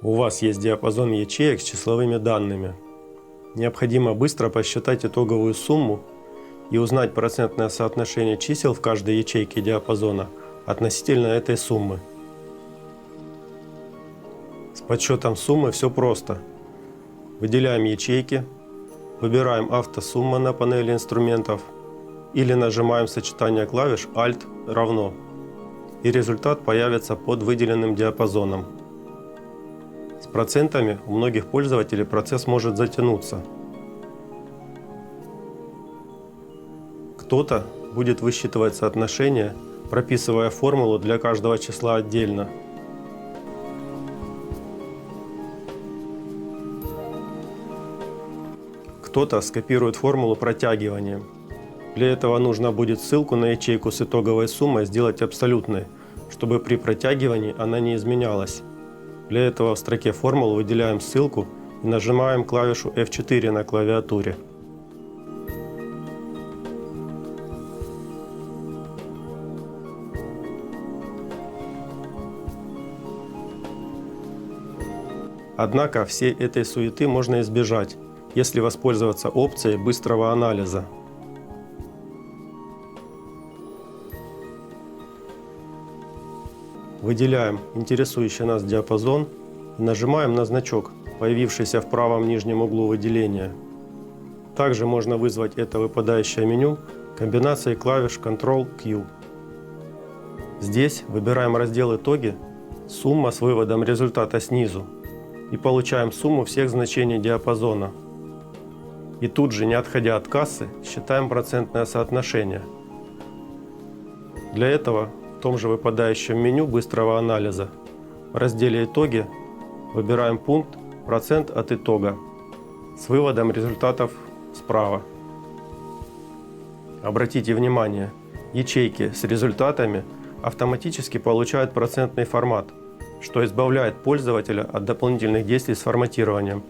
У вас есть диапазон ячеек с числовыми данными. Необходимо быстро посчитать итоговую сумму и узнать процентное соотношение чисел в каждой ячейке диапазона относительно этой суммы. С подсчетом суммы все просто. Выделяем ячейки, выбираем автосумма на панели инструментов или нажимаем сочетание клавиш Alt равно, и результат появится под выделенным диапазоном. С процентами у многих пользователей процесс может затянуться. Кто-то будет высчитывать соотношение, прописывая формулу для каждого числа отдельно. Кто-то скопирует формулу протягиванием. Для этого нужно будет ссылку на ячейку с итоговой суммой сделать абсолютной, чтобы при протягивании она не изменялась. Для этого в строке формул выделяем ссылку и нажимаем клавишу F4 на клавиатуре. Однако всей этой суеты можно избежать, если воспользоваться опцией быстрого анализа. Выделяем интересующий нас диапазон и нажимаем на значок, появившийся в правом нижнем углу выделения. Также можно вызвать это выпадающее меню комбинацией клавиш Ctrl-Q. Здесь выбираем раздел «Итоги», «Сумма» с выводом результата снизу, и получаем сумму всех значений диапазона. И тут же, не отходя от кассы, считаем процентное соотношение. Для этого в том же выпадающем меню быстрого анализа в разделе «Итоги» выбираем пункт «Процент от итога» с выводом результатов справа. Обратите внимание, ячейки с результатами автоматически получают процентный формат, что избавляет пользователя от дополнительных действий с форматированием.